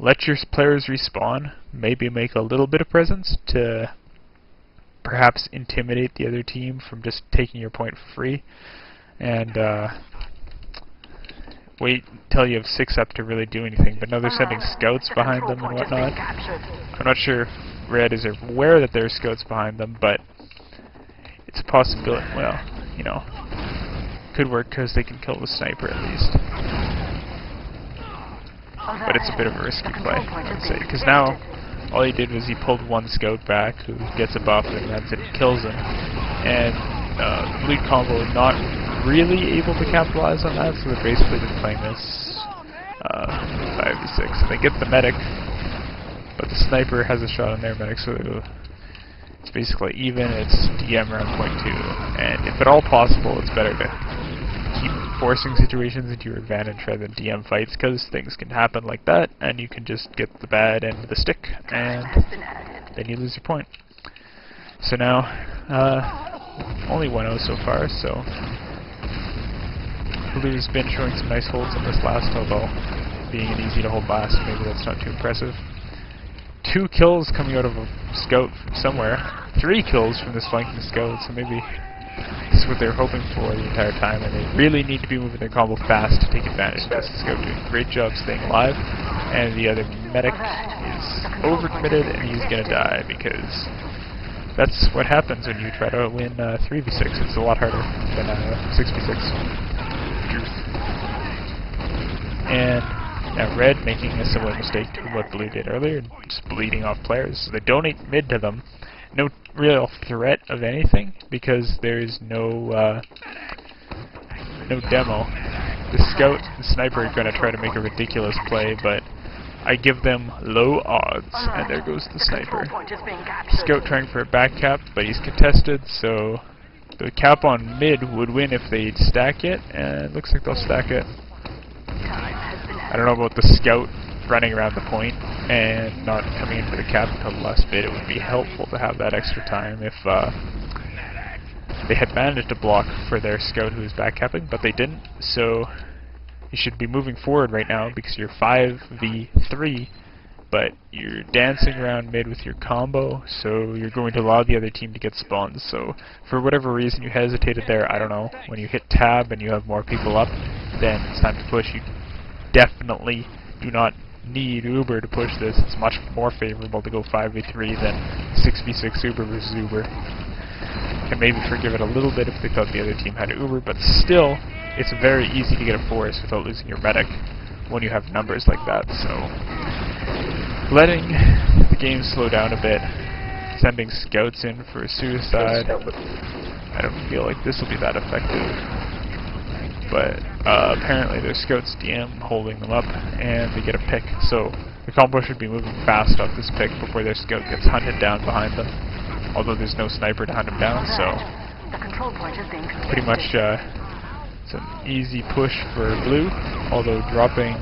let your players respawn, maybe make a little bit of presence to perhaps intimidate the other team from just taking your point for free, and wait until you have 6 up to really do anything. But now they're sending scouts behind them and whatnot. I'm not sure if Red is aware that there are scouts behind them, but it's a possibility. Well, you know, could work because they can kill the sniper at least. But it's a bit of a risky play, I would say, because now all he did was he pulled one scout back who gets a buff, and that's it, kills him. And the lead combo not really able to capitalize on that, so they're basically just playing this 5v6. They get the medic, but the sniper has a shot on their medic, so it's basically even. It's DM around point 2, and if at all possible, it's better to keep forcing situations into your advantage rather than DM fights, because things can happen like that, and you can just get the bad end of the stick, and then you lose your point. So now, only 1-0 so far, so Blue's been showing some nice holds in this last, although being an easy to hold last, maybe that's not too impressive. 2 kills coming out of a scout from somewhere, 3 kills from this flanking scout, so maybe this is what they're hoping for the entire time, and they really need to be moving their combo fast to take advantage of this. Scout doing a great job staying alive, and the other medic is overcommitted, and he's gonna die, because that's what happens when you try to win 3v6. It's a lot harder than 6v6. And now Red making a similar mistake to what Blue did earlier, just bleeding off players. So they donate mid to them. No real threat of anything, because there's no demo. The scout and sniper are going to try to make a ridiculous play, but I give them low odds, and there goes the sniper. Scout trying for a back cap, but he's contested, so the cap on mid would win if they'd stack it, and it looks like they'll stack it. I don't know about the scout running around the point and not coming in for the cap until the last bit. It would be helpful to have that extra time if they had managed to block for their scout who was back capping, but they didn't, so you should be moving forward right now because you're 5v3, but you're dancing around mid with your combo, so you're going to allow the other team to get spawns. So for whatever reason you hesitated there, I don't know, when you hit tab and you have more people up, then it's time to push. You definitely do not need Uber to push this. It's much more favorable to go 5v3 than 6v6 Uber versus Uber. Can maybe forgive it a little bit if they thought the other team had Uber, but still, it's very easy to get a force without losing your medic when you have numbers like that. So letting the game slow down a bit, sending scouts in for a suicide, I don't feel like this will be that effective. But apparently there's scouts DM holding them up, and they get a pick. So the combo should be moving fast off this pick before their scout gets hunted down behind them. Although there's no sniper to hunt him down, so pretty much it's an easy push for Blue. Although dropping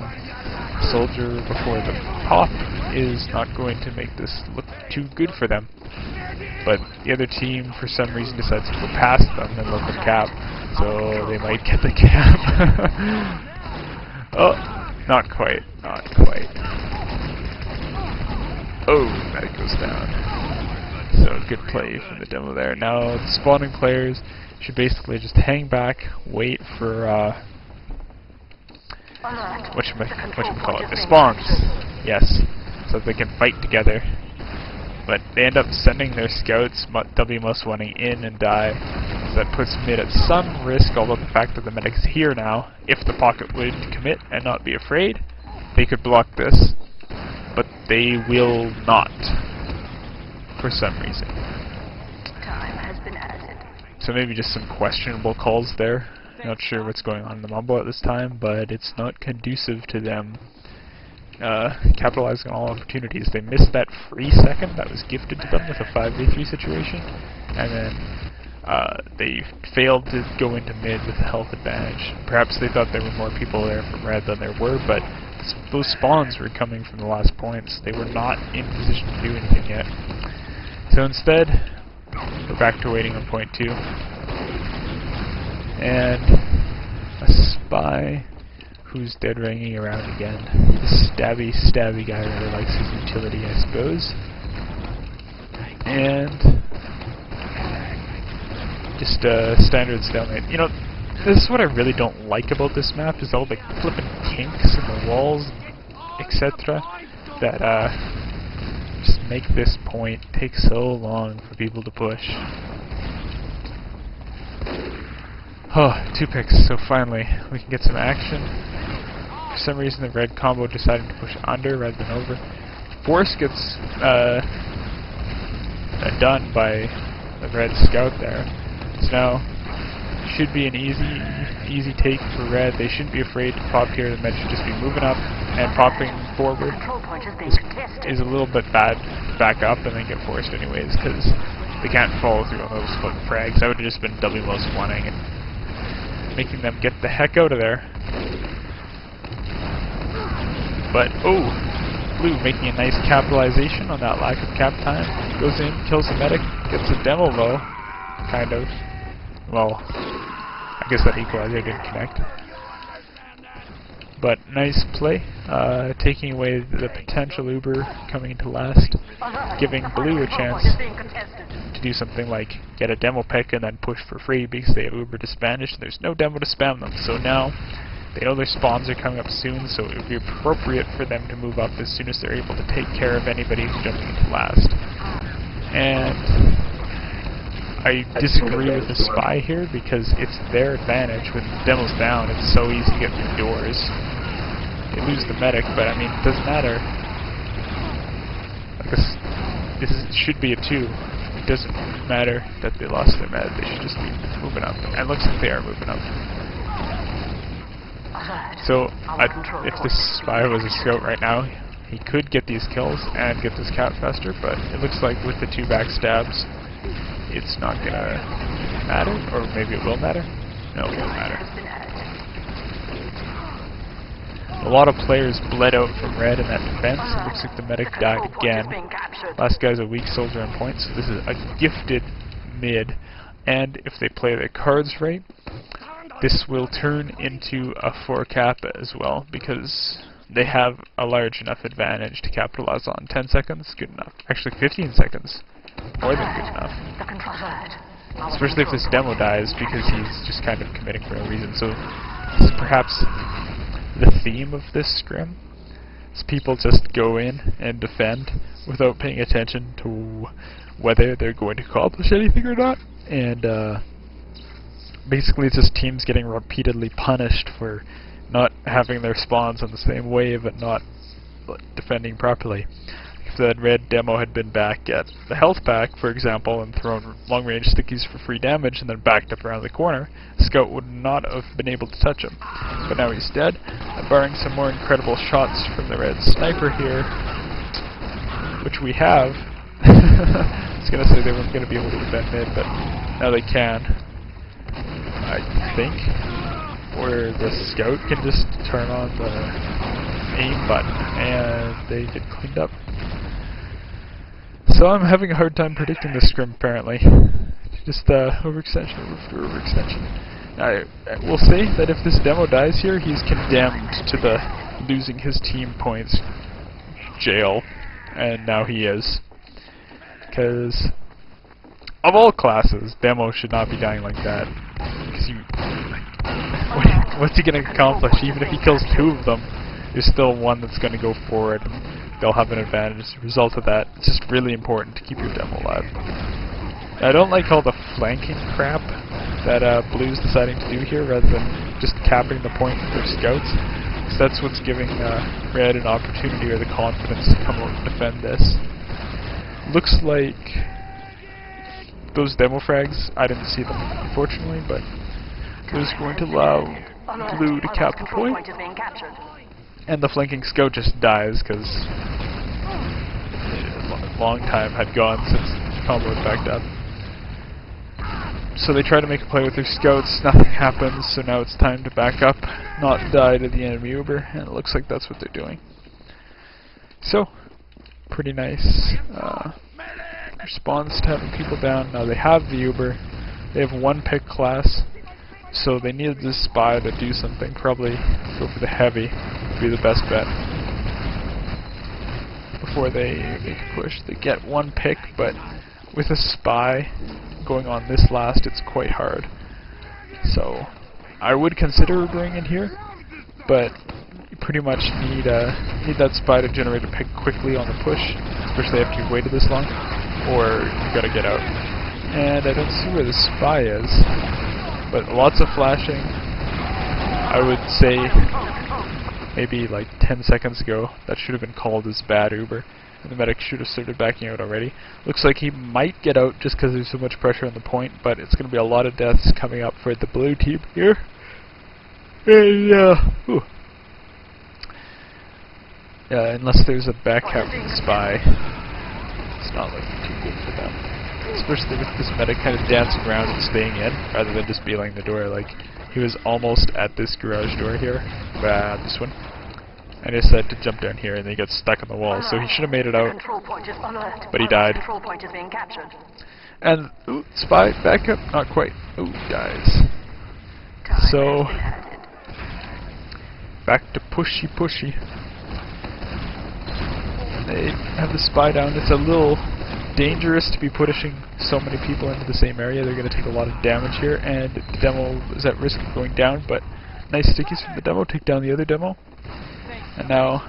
Soldier before the pop is not going to make this look too good for them. But the other team, for some reason, decides to go past them and let them cap. So they might get the cap. Oh, not quite, not quite. Oh, that goes down. So good play from the demo there. Now the spawning players should basically just hang back, wait for whatchamacallit, the spawns. Yes, so they can fight together. But they end up sending their scouts, W-1ing in and die. So that puts mid at some risk, although the fact that the medic is here now, if the pocket would commit and not be afraid, they could block this. But they will not, for some reason. So maybe just some questionable calls there. Not sure what's going on in the Mumble at this time, but it's not conducive to them capitalizing on all opportunities. They missed that free second that was gifted to them with a 5v3 situation, and then they failed to go into mid with a health advantage. Perhaps they thought there were more people there from red than there were, but those spawns were coming from the last points. They were not in position to do anything yet. So instead, we're back to waiting on point 2. And a spy who's dead ringing around again. This stabby guy really likes his utility, I suppose. And just standard stalemate. You know, this is what I really don't like about this map, is all the flippin' kinks in the walls, etc. that just make this point take so long for people to push. Oh, 2 picks, so finally we can get some action. For some reason the red combo decided to push under rather than over. Force gets done by the red scout there. So now should be an easy take for red. They shouldn't be afraid to pop here. The men should just be moving up and popping forward. Is a little bit bad back up and then get forced anyways because they can't follow through on those fucking frags. That would have just been W most wanting and making them get the heck out of there. But oh, blue making a nice capitalization on that lack of cap time. Goes in, kills the medic, gets a demo low, kind of. Well, I guess that equalizer didn't connect. But nice play, taking away the potential Uber coming into last, giving blue a chance to do something like get a demo pick and then push for free because they have Uber to Spanish and there's no demo to spam them. So now they know their spawns are coming up soon, so it would be appropriate for them to move up as soon as they're able to take care of anybody who's jumping into last. And I disagree with the spy here because it's their advantage. With demos down, it's so easy to get through doors. They lose the medic, but I mean, it doesn't matter. Like this should be a 2. It doesn't matter that they lost their med. They should just be moving up. And it looks like they are moving up. So, if this spy was a scout right now, he could get these kills and get this cap faster, but it looks like with the 2 backstabs, it's not gonna matter, or maybe it will matter. No, it won't matter. A lot of players bled out from red in that defense. It looks like the medic died again. Last guy's a weak soldier on point, so this is a gifted mid. And if they play their cards right, this will turn into a 4 cap as well, because they have a large enough advantage to capitalize on. 10 seconds, good enough. Actually 15 seconds, more than good enough. Especially if this demo dies, because he's just kind of committing for no reason. So this is perhaps the theme of this scrim. Is people just go in and defend without paying attention to whether they're going to accomplish anything or not. And basically it's just teams getting repeatedly punished for not having their spawns on the same wave and not defending properly. If that red demo had been back at the health pack, for example, and thrown long-range stickies for free damage and then backed up around the corner, Scout would not have been able to touch him. But now he's dead, and barring some more incredible shots from the red sniper here, which we have. I was going to say they weren't going to be able to defend mid, but now they can, I think. Where the Scout can just turn on the aim button and they get cleaned up. So I'm having a hard time predicting this scrim apparently. Just overextension. I will say that if this demo dies here, he's condemned to the losing his team points jail, and now he is. Because of all classes, demo should not be dying like that. Because you, what's he going to accomplish? Even if he kills 2 of them, there's still one that's going to go forward, and they'll have an advantage as a result of that. It's just really important to keep your demo alive. I don't like all the flanking crap that Blue's deciding to do here, rather than just capping the point with their scouts. Because that's what's giving Red an opportunity or the confidence to come out and defend this. Looks like those demo frags, I didn't see them, unfortunately, but it was going to allow Blue to cap the point. And the flanking scout just dies because a long time had gone since the combo had backed up. So they try to make a play with their scouts, nothing happens, so now it's time to back up, not die to the enemy Uber, and it looks like that's what they're doing. So, pretty nice response to having people down. Now they have the Uber, they have 1 pick class, So they needed this spy to do something. Probably go for the heavy would be the best bet before they make a push. They get one pick, but with a spy going on this last, it's quite hard. So I would consider bringing in here, but you pretty much need that spy to generate a pick quickly on the push, especially after you've waited this long, or you gotta get out. And I don't see where the spy is, but lots of flashing. I would say maybe like 10 seconds ago that should have been called as bad Uber, and the medic should have started backing out already. Looks like he might get out just because there's so much pressure on the point, but it's going to be a lot of deaths coming up for the blue team here. And yeah, unless there's a backup spy, it's not looking too good for them. Especially with this medic kind of dancing around and staying in, rather than just beeling the door. Like, he was almost at this garage door here, this one, and he decided to jump down here and then he got stuck on the wall, so he should have made it out, but he died. And, ooh, spy, backup, not quite. Ooh, dies. So, back to pushy. They have the spy down. It's a little dangerous to be pushing so many people into the same area. They're going to take a lot of damage here, and the demo is at risk of going down, but nice stickies from the demo, take down the other demo. And now,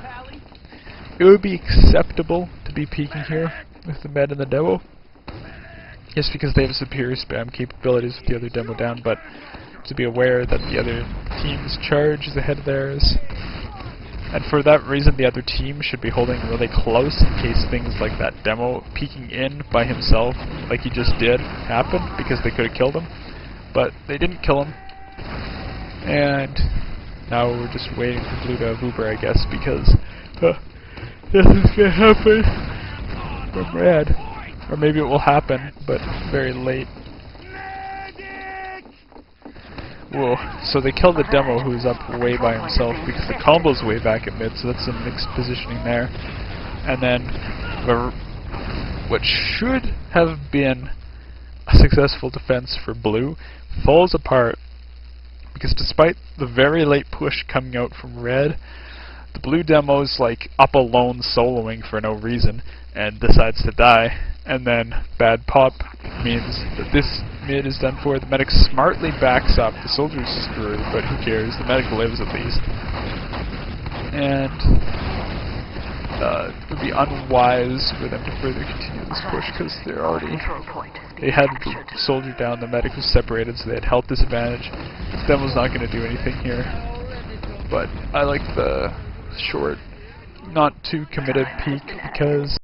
it would be acceptable to be peeking here with the med and the demo, just because they have superior spam capabilities with the other demo down, but to be aware that the other team's charge is ahead of theirs. And for that reason, the other team should be holding really close in case things like that demo peeking in by himself, like he just did, happened, because they could have killed him. But they didn't kill him. And now we're just waiting for blue to have Uber, I guess, because nothing's gonna happen from red. Or maybe it will happen, but very late. Whoa, so they killed the demo who's up way by himself because the combo's way back at mid, so that's some mixed positioning there. And then what should have been a successful defense for blue falls apart because despite the very late push coming out from red, the blue demo's like up alone soloing for no reason and decides to die, and then bad pop means that this mid is done for. The medic smartly backs up. The soldier's screwed, but who cares? The medic lives at least. And it would be unwise for them to further continue this push because they had the soldier down, the medic was separated, so they had health disadvantage. This demo's not going to do anything here. But I like the short, not too committed peek because